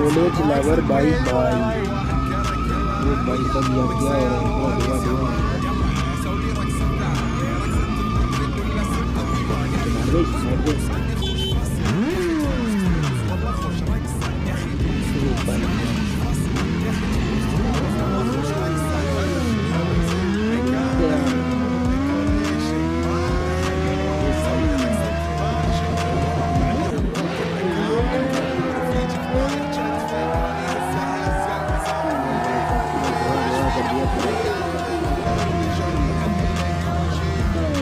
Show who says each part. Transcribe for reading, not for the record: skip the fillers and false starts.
Speaker 1: College lover by by, वो भाई सब लग गया और धुआ धुआ धुआ।